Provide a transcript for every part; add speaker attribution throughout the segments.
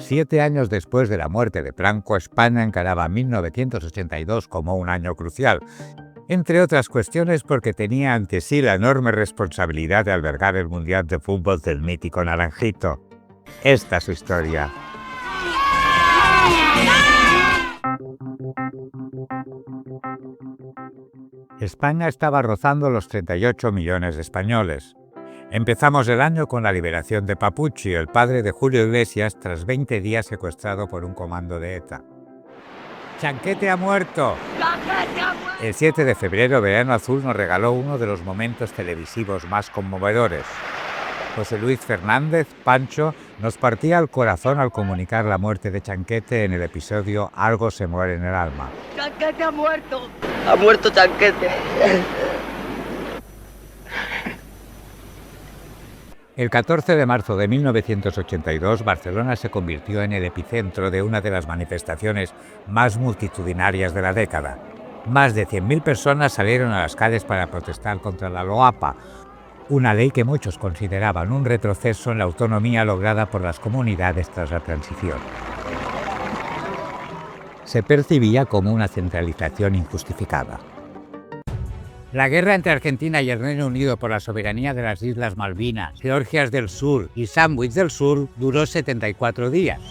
Speaker 1: 7 años después de la muerte de Franco, España encaraba 1982 como un año crucial, entre otras cuestiones porque tenía ante sí la enorme responsabilidad de albergar el Mundial de Fútbol del mítico Naranjito. Esta es su historia. España estaba rozando los 38 millones de españoles. Empezamos el año con la liberación de Papuchi, el padre de Julio Iglesias, tras 20 días secuestrado por un comando de ETA. ¡Chanquete ha muerto! El 7 de febrero, Verano Azul nos regaló uno de los momentos televisivos más conmovedores. José Luis Fernández, Pancho, nos partía el corazón al comunicar la muerte de Chanquete en el episodio Algo se muere en el alma.
Speaker 2: ¡Chanquete ha muerto! ¡Ha muerto Chanquete!
Speaker 1: El 14 de marzo de 1982, Barcelona se convirtió en el epicentro de una de las manifestaciones más multitudinarias de la década. Más de 100.000 personas salieron a las calles para protestar contra la LOAPA, una ley que muchos consideraban un retroceso en la autonomía lograda por las comunidades tras la transición. Se percibía como una centralización injustificada. La guerra entre Argentina y el Reino Unido por la soberanía de las Islas Malvinas, Georgias del Sur y Sandwich del Sur duró 74 días.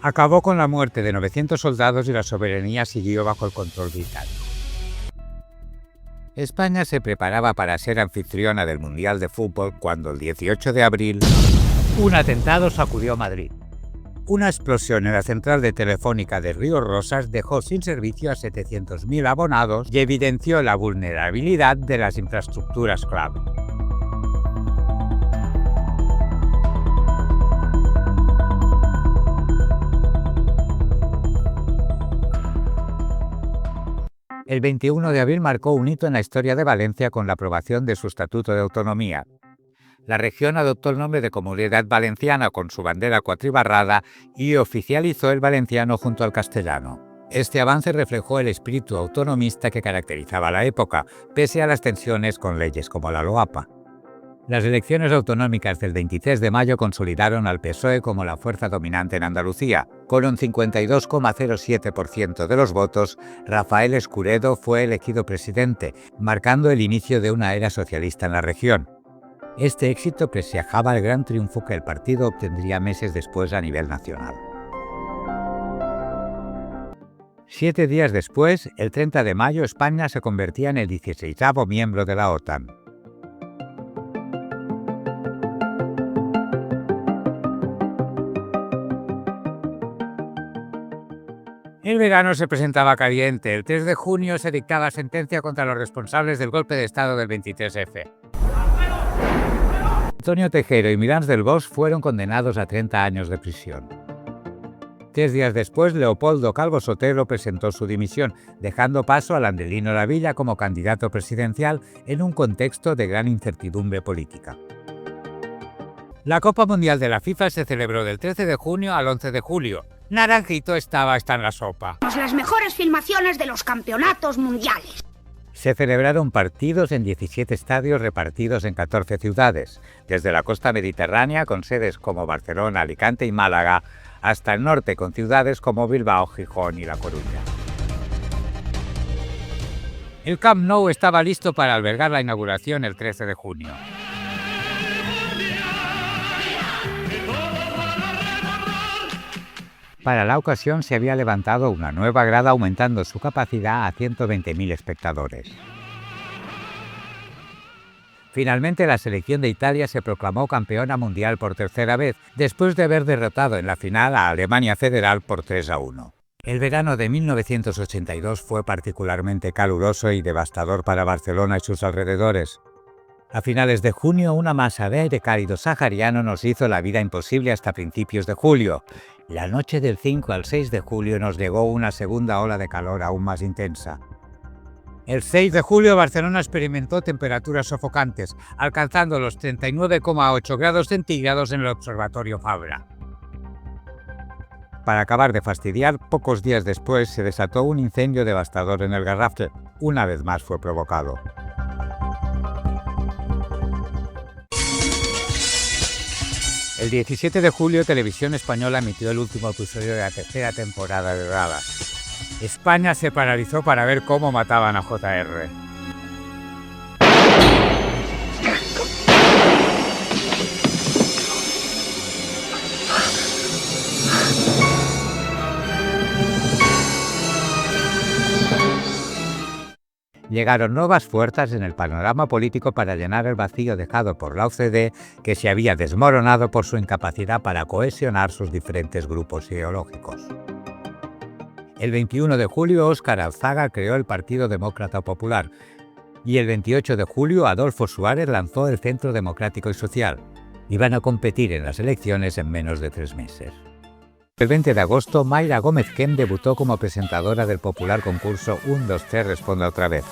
Speaker 1: Acabó con la muerte de 900 soldados y la soberanía siguió bajo el control británico. España se preparaba para ser anfitriona del Mundial de Fútbol cuando el 18 de abril un atentado sacudió Madrid. Una explosión en la central de Telefónica de Río Rosas dejó sin servicio a 700.000 abonados y evidenció la vulnerabilidad de las infraestructuras clave. El 21 de abril marcó un hito en la historia de Valencia con la aprobación de su Estatuto de Autonomía. La región adoptó el nombre de Comunidad Valenciana con su bandera cuatribarrada y oficializó el valenciano junto al castellano. Este avance reflejó el espíritu autonomista que caracterizaba la época, pese a las tensiones con leyes como la LOAPA. Las elecciones autonómicas del 23 de mayo consolidaron al PSOE como la fuerza dominante en Andalucía. Con un 52,07% de los votos, Rafael Escuredo fue elegido presidente, marcando el inicio de una era socialista en la región. Este éxito presagaba el gran triunfo que el partido obtendría meses después a nivel nacional. 7 días después, el 30 de mayo, España se convertía en el 16º miembro de la OTAN. El verano se presentaba caliente. El 3 de junio se dictaba sentencia contra los responsables del golpe de Estado del 23F. Antonio Tejero y Milans del Bosch fueron condenados a 30 años de prisión. 3 días después, Leopoldo Calvo Sotelo presentó su dimisión, dejando paso a Landelino Lavilla como candidato presidencial en un contexto de gran incertidumbre política. La Copa Mundial de la FIFA se celebró del 13 de junio al 11 de julio. Naranjito estaba hasta en la sopa.
Speaker 3: Las mejores filmaciones de los campeonatos mundiales.
Speaker 1: Se celebraron partidos en 17 estadios repartidos en 14 ciudades, desde la costa mediterránea con sedes como Barcelona, Alicante y Málaga, hasta el norte con ciudades como Bilbao, Gijón y La Coruña. El Camp Nou estaba listo para albergar la inauguración el 13 de junio. Para la ocasión se había levantado una nueva grada aumentando su capacidad a 120.000 espectadores. Finalmente, la selección de Italia se proclamó campeona mundial por tercera vez, después de haber derrotado en la final a Alemania Federal por 3-1. El verano de 1982 fue particularmente caluroso y devastador para Barcelona y sus alrededores. A finales de junio, una masa de aire cálido sahariano nos hizo la vida imposible hasta principios de julio. La noche del 5 al 6 de julio nos llegó una segunda ola de calor aún más intensa. El 6 de julio, Barcelona experimentó temperaturas sofocantes, alcanzando los 39,8 grados centígrados en el Observatorio Fabra. Para acabar de fastidiar, pocos días después se desató un incendio devastador en el Garraf. Una vez más fue provocado. El 17 de julio, Televisión Española emitió el último episodio de la tercera temporada de Dallas. España se paralizó para ver cómo mataban a JR. Llegaron nuevas fuerzas en el panorama político para llenar el vacío dejado por la OCDE, que se había desmoronado por su incapacidad para cohesionar sus diferentes grupos ideológicos. El 21 de julio, Óscar Alzaga creó el Partido Demócrata Popular y el 28 de julio, Adolfo Suárez lanzó el Centro Democrático y Social. Iban a competir en las elecciones en menos de 3 meses. El 20 de agosto, Mayra Gómez Kem debutó como presentadora del popular concurso 1, 2, 3, Responda otra vez.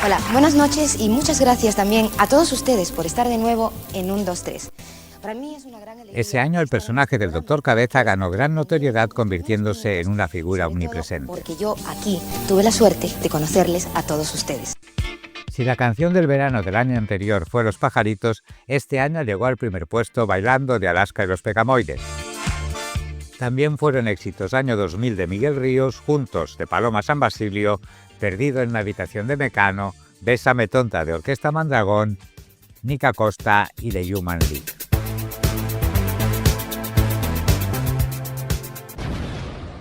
Speaker 4: Hola, buenas noches y muchas gracias también a todos ustedes por estar de nuevo en 1, 2, 3. Para mí es una gran alegría.
Speaker 1: Ese año el personaje del Dr. Cabeza ganó gran notoriedad convirtiéndose en una figura omnipresente.
Speaker 4: Porque yo aquí tuve la suerte de conocerles a todos ustedes.
Speaker 1: Si la canción del verano del año anterior fue Los Pajaritos, este año llegó al primer puesto Bailando de Alaska y los Pegamoides. También fueron éxitos Año 2000 de Miguel Ríos, Juntos de Paloma San Basilio, Perdido en la habitación de Mecano, Bésame tonta de Orquesta Mandragón, Nica Costa y The Human League.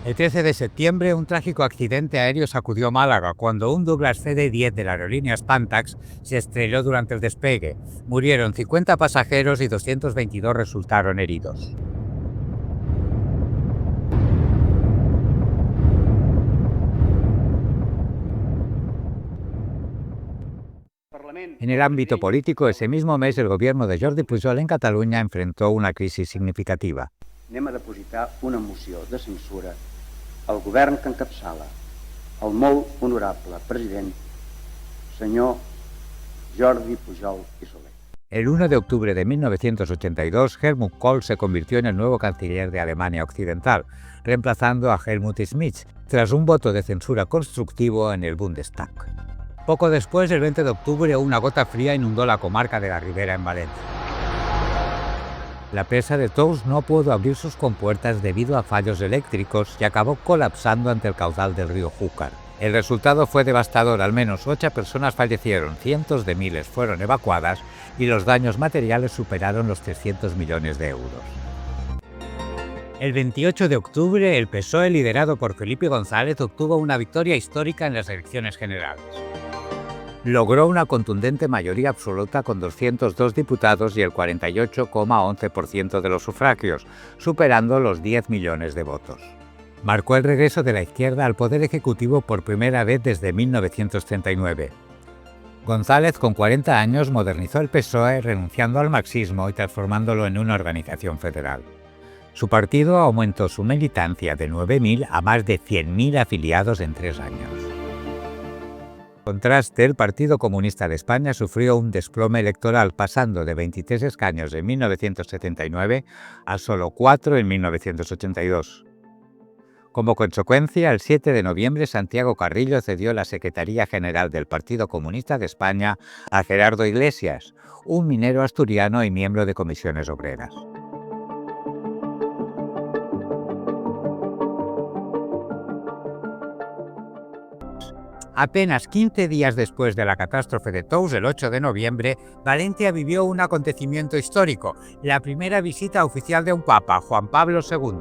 Speaker 1: El 13 de septiembre, un trágico accidente aéreo sacudió Málaga cuando un Douglas CD-10 de la aerolínea Spantax se estrelló durante el despegue. Murieron 50 pasajeros y 222 resultaron heridos. En el ámbito político, ese mismo mes, el gobierno de Jordi Pujol en Cataluña enfrentó una crisis significativa.
Speaker 5: Anem a depositar una moció de censura al govern que encapçala el molt honorable president, senyor Jordi Pujol i Soley.
Speaker 1: El 1 de octubre de 1982, Helmut Kohl se convirtió en el nuevo canciller de Alemania Occidental, reemplazando a Helmut Schmidt, tras un voto de censura constructivo en el Bundestag. Poco después, el 20 de octubre, una gota fría inundó la comarca de la Ribera en Valencia. La presa de Tous no pudo abrir sus compuertas debido a fallos eléctricos y acabó colapsando ante el caudal del río Júcar. El resultado fue devastador, al menos 8 personas fallecieron, cientos de miles fueron evacuadas y los daños materiales superaron los 300 millones de euros. El 28 de octubre, el PSOE, liderado por Felipe González, obtuvo una victoria histórica en las elecciones generales. Logró una contundente mayoría absoluta con 202 diputados y el 48,11% de los sufragios, superando los 10 millones de votos. Marcó el regreso de la izquierda al poder ejecutivo por primera vez desde 1939. González, con 40 años, modernizó el PSOE renunciando al marxismo y transformándolo en una organización federal. Su partido aumentó su militancia de 9.000 a más de 100.000 afiliados en 3 años. En contraste, el Partido Comunista de España sufrió un desplome electoral, pasando de 23 escaños en 1979 a solo 4 en 1982. Como consecuencia, el 7 de noviembre, Santiago Carrillo cedió la Secretaría General del Partido Comunista de España a Gerardo Iglesias, un minero asturiano y miembro de comisiones obreras. Apenas 15 días después de la catástrofe de Tous, el 8 de noviembre, Valencia vivió un acontecimiento histórico, la primera visita oficial de un papa, Juan Pablo II.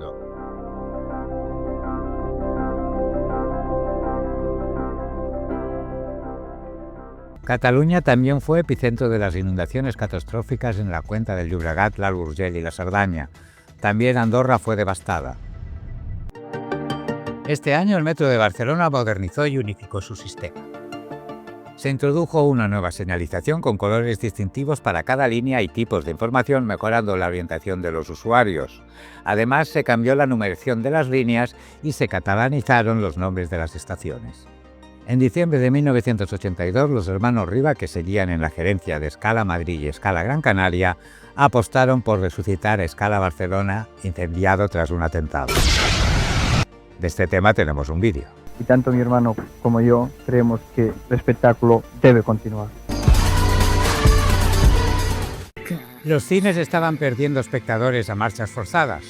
Speaker 1: Cataluña también fue epicentro de las inundaciones catastróficas en la cuenca del Llobregat, l'Alt Urgell y la Cerdaña. También Andorra fue devastada. Este año el Metro de Barcelona modernizó y unificó su sistema. Se introdujo una nueva señalización con colores distintivos para cada línea y tipos de información, mejorando la orientación de los usuarios. Además, se cambió la numeración de las líneas y se catalanizaron los nombres de las estaciones. En diciembre de 1982, los hermanos Riba, que seguían en la gerencia de Escala Madrid y Escala Gran Canaria, apostaron por resucitar Escala Barcelona, incendiado tras un atentado. De este tema tenemos un vídeo.
Speaker 6: Y tanto mi hermano como yo creemos que el espectáculo debe continuar.
Speaker 1: Los cines estaban perdiendo espectadores a marchas forzadas.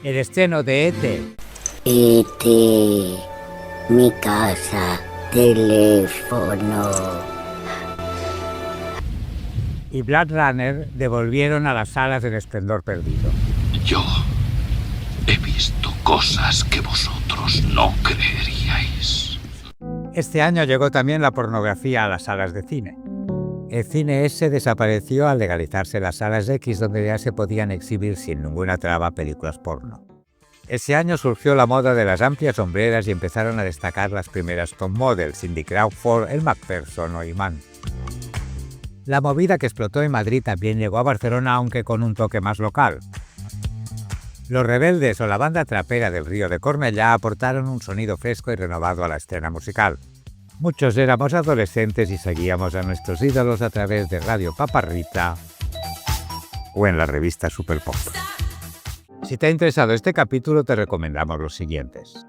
Speaker 1: El estreno de E.T.
Speaker 7: E.T. Mi casa, teléfono.
Speaker 1: y Blade Runner devolvieron a las salas el esplendor perdido.
Speaker 8: Yo he visto cosas que vosotros no creeríais.
Speaker 1: Este año llegó también la pornografía a las salas de cine. El cine S desapareció al legalizarse las salas X, donde ya se podían exhibir sin ninguna traba películas porno. Ese año surgió la moda de las amplias sombreras y empezaron a destacar las primeras top models, Cindy Crawford, Elle Macpherson o Iman. La movida que explotó en Madrid también llegó a Barcelona, aunque con un toque más local. Los Rebeldes o la banda trapera del Río de Cornellá aportaron un sonido fresco y renovado a la escena musical. Muchos éramos adolescentes y seguíamos a nuestros ídolos a través de Radio Paparrita o en la revista Super Pop. Si te ha interesado este capítulo, te recomendamos los siguientes.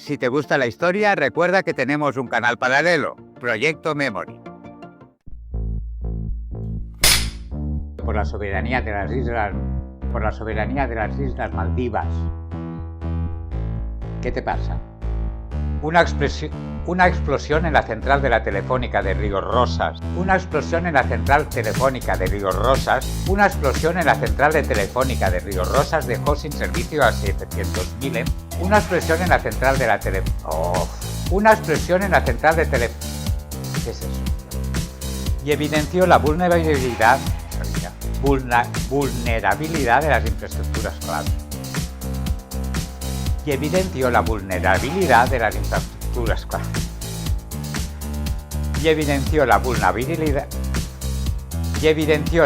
Speaker 1: Si te gusta la historia, recuerda que tenemos un canal paralelo, Proyecto Memory. Por la soberanía de las islas Maldivas. ¿Qué te pasa? Una explosión en la central de la Telefónica de Ríos Rosas. Una explosión en la central telefónica de Ríos Rosas. Una explosión en la central de Telefónica de Ríos Rosas dejó sin servicio a 700.000. Una explosión en la central de la Una explosión en la central de ¿Qué es eso? Y evidenció la vulnerabilidad de las infraestructuras clave. Y evidenció la vulnerabilidad de las infraestructuras clave. Y evidenció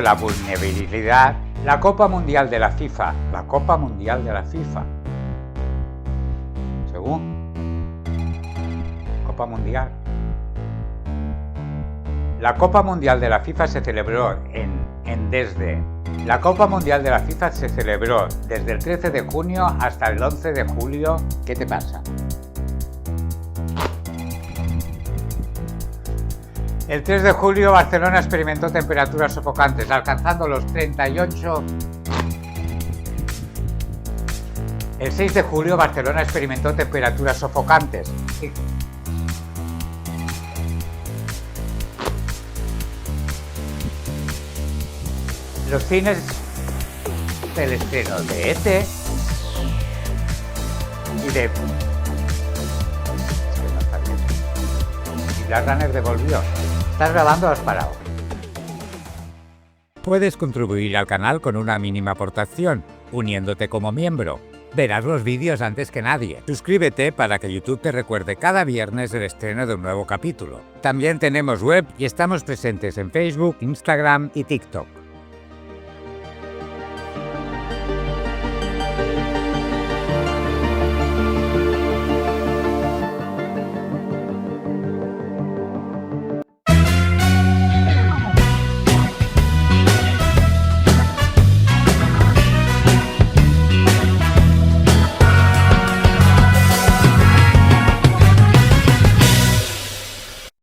Speaker 1: la vulnerabilidad. La Copa Mundial de la FIFA. La Copa Mundial de la FIFA. Según. Copa Mundial. La Copa Mundial de la FIFA se celebró La Copa Mundial de la FIFA se celebró desde el 13 de junio hasta el 11 de julio. ¿Qué te pasa? El 3 de julio Barcelona experimentó temperaturas sofocantes, alcanzando los 38. El 6 de julio Barcelona experimentó temperaturas sofocantes. Los cines del estreno de E.T. y Blade Runner devolvió. ¿Estás grabando o has parado? Puedes contribuir al canal con una mínima aportación, uniéndote como miembro. Verás los vídeos antes que nadie. Suscríbete para que YouTube te recuerde cada viernes el estreno de un nuevo capítulo. También tenemos web y estamos presentes en Facebook, Instagram y TikTok.